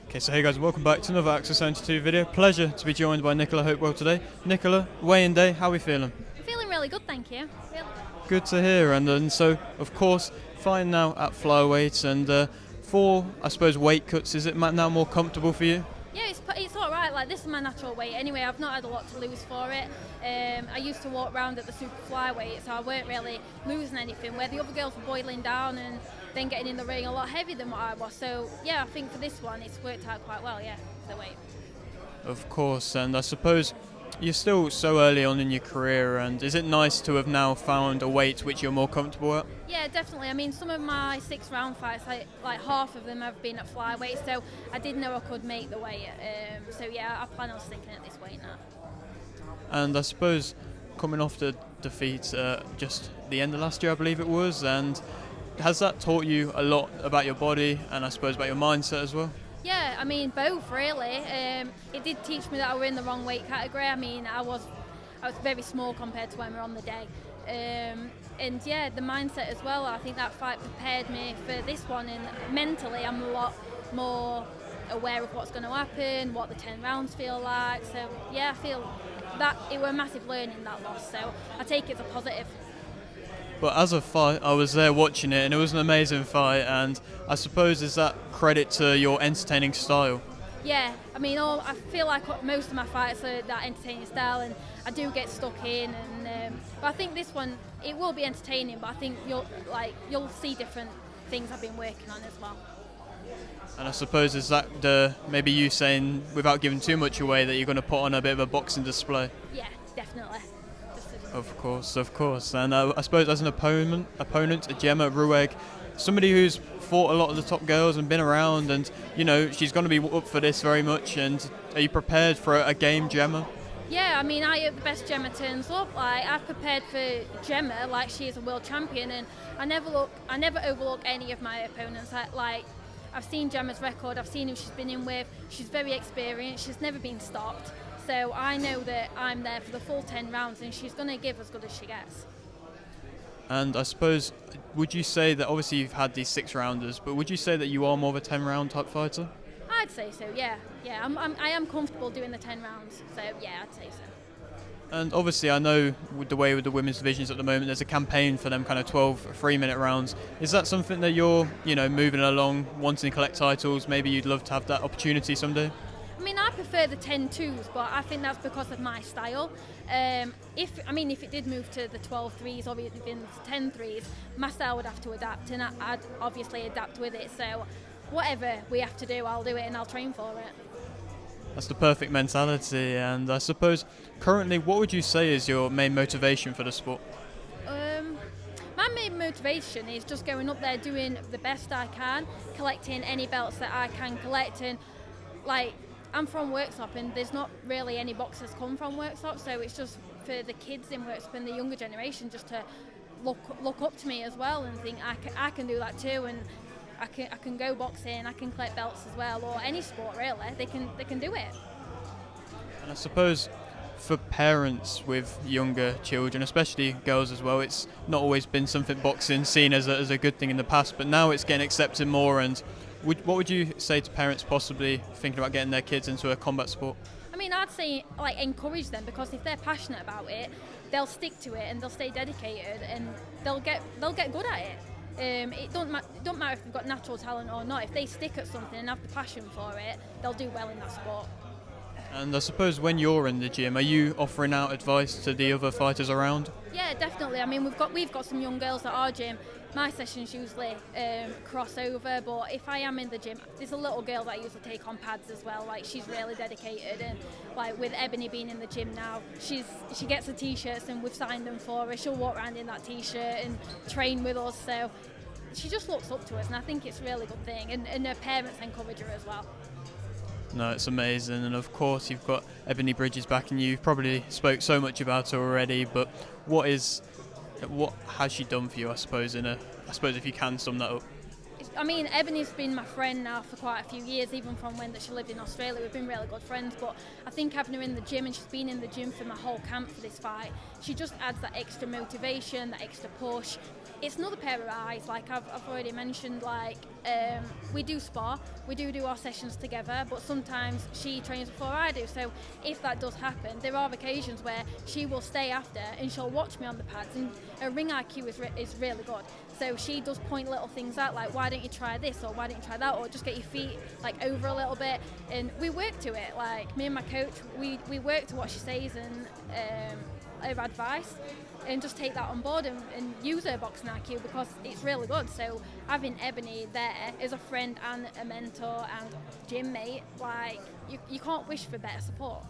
Okay, so hey guys, welcome back to another Access 72 video. Pleasure to be joined by Nicola Hopewell today. Nicola, weigh-in day, how are we feeling? I'm feeling really good, thank you. Good to hear, and so, of course, fine now at flyweight, and for, I suppose, weight cuts, is it now more comfortable for you? Yeah, it's all right. Like, this is my natural weight anyway. I've not had a lot to lose for it. I used to walk around at the super flyweight, so I weren't really losing anything, where the other girls were boiling down and then getting in the ring a lot heavier than what I was. So yeah, I think for this one it's worked out quite well, yeah, the weight. Of course, and I suppose you're still so early on in your career, and is it nice to have now found a weight which you're more comfortable at? Yeah, definitely. I mean, some of my 6-round fights, like half of them have been at flyweight, so I did know I could make the weight. So yeah, I plan on sticking at this weight now. And I suppose coming off the defeat just the end of last year, I believe it was, and has that taught you a lot about your body and I suppose about your mindset as well? Yeah, I mean, both really. It did teach me that I were in the wrong weight category. I mean, I was very small compared to when we were on the day. And yeah, the mindset as well. I think that fight prepared me for this one, and mentally I'm a lot more aware of what's going to happen, what the 10 rounds feel like. So yeah, I feel that it was a massive learning, that loss. So I take it as a positive. But as a fight, I was there watching it, and it was an amazing fight, and I suppose is that credit to your entertaining style? Yeah, I mean, I feel like most of my fights are that entertaining style, and I do get stuck in. And but I think this one, it will be entertaining, but I think you'll see different things I've been working on as well. And I suppose is that maybe you saying, without giving too much away, that you're going to put on a bit of a boxing display? Yeah, definitely. Of course. And I suppose as an opponent, Gemma Rueg, somebody who's fought a lot of the top girls and been around, and you know she's going to be up for this very much. And are you prepared for a game, Gemma? Yeah, I mean, I hope the best Gemma turns up. Like, I've prepared for Gemma like she is a world champion, and I never overlook any of my opponents. I've seen Gemma's record, I've seen who she's been in with. She's very experienced. She's never been stopped. So I know that I'm there for the full 10 rounds, and she's going to give as good as she gets. And I suppose, would you say that obviously you've had these 6-rounders, but would you say that you are more of a 10-round type fighter? I'd say so, yeah. I am comfortable doing the 10 rounds, so yeah, I'd say so. And obviously I know with the way with the women's divisions at the moment, there's a campaign for them kind of 12 3-minute rounds. Is that something that you're, moving along, wanting to collect titles? Maybe you'd love to have that opportunity someday? I mean, I prefer the 10-2s, but I think that's because of my style. If it did move to the 12-3s or even the 10-3s, my style would have to adapt, and I'd obviously adapt with it. So whatever we have to do, I'll do it, and I'll train for it. That's the perfect mentality. And I suppose currently, what would you say is your main motivation for the sport? My main motivation is just going up there, doing the best I can, collecting any belts that I can collect. And I'm from Worksop, and there's not really any boxers come from Worksop, so it's just for the kids in Worksop and the younger generation just to look up to me as well and think I can do that too, and I can go boxing, I can collect belts as well, or any sport really. They can do it. And I suppose for parents with younger children, especially girls as well, it's not always been something boxing seen as a good thing in the past, but now it's getting accepted more. And what would you say to parents possibly thinking about getting their kids into a combat sport? I mean, I'd say encourage them, because if they're passionate about it, they'll stick to it and they'll stay dedicated, and they'll get good at it. It don't matter if they've got natural talent or not. If they stick at something and have the passion for it, they'll do well in that sport. And I suppose when you're in the gym, are you offering out advice to the other fighters around? Yeah, definitely. I mean, we've got some young girls at our gym. My sessions usually cross over, but if I am in the gym, there's a little girl that I usually take on pads as well. Like, she's really dedicated, and with Ebony being in the gym now, she gets the t-shirts, and we've signed them for her. She'll walk around in that t-shirt and train with us. So she just looks up to us, and I think it's a really good thing. And her parents encourage her as well. No, it's amazing. And of course you've got Ebony Bridges backing you. You've probably spoke so much about her already, but what has she done for you, I suppose if you can sum that up? I mean, Ebony's been my friend now for quite a few years, even from when she lived in Australia. We've been really good friends, but I think having her in the gym, and she's been in the gym for my whole camp for this fight, she just adds that extra motivation, that extra push. It's another pair of eyes, like I've already mentioned, like we do spar, we do our sessions together, but sometimes she trains before I do, so if that does happen, there are occasions where she will stay after and she'll watch me on the pads, and her ring IQ is really good, so she does point little things out, like why don't you try this, or why don't you try that, or just get your feet like over a little bit, and we work to it, like me and my coach, we work to what she says and her advice, and just take that on board and use her boxing IQ, because it's really good. So having Ebony there as a friend and a mentor and gym mate, like you can't wish for better support.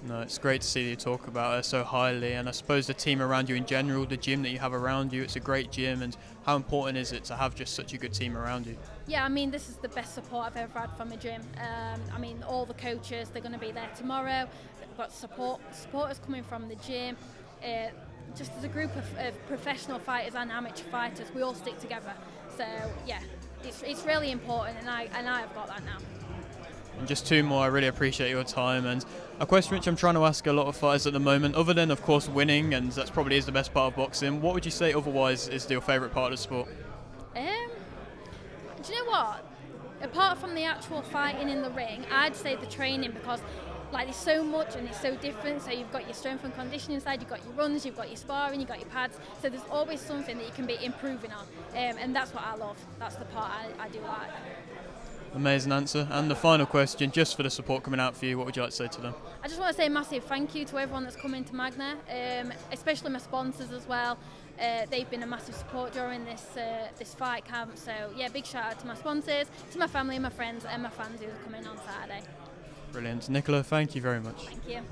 No, it's great to see you talk about her so highly, and I suppose the team around you in general, the gym that you have around you, it's a great gym, and how important is it to have just such a good team around you? Yeah, I mean, this is the best support I've ever had from a gym. I mean, all the coaches, they're going to be there tomorrow. We've got supporters coming from the gym. Just as a group of professional fighters and amateur fighters, we all stick together. So yeah, it's really important, and I have got that now. And just two more, I really appreciate your time, and a question which I'm trying to ask a lot of fighters at the moment, other than of course winning, and that's probably is the best part of boxing, what would you say otherwise is your favourite part of the sport? Do you know what? Apart from the actual fighting in the ring, I'd say the training, because like there's so much and it's so different. So you've got your strength and conditioning side, you've got your runs, you've got your sparring, you've got your pads. So there's always something that you can be improving on, and that's what I love. That's the part I do like. Amazing answer. And the final question, just for the support coming out for you, what would you like to say to them? I just want to say a massive thank you to everyone that's come into Magna, especially my sponsors as well. They've been a massive support during this fight camp. So yeah, big shout out to my sponsors, to my family, my friends, and my fans who are coming on Saturday. Brilliant. Nicola, thank you very much. Thank you.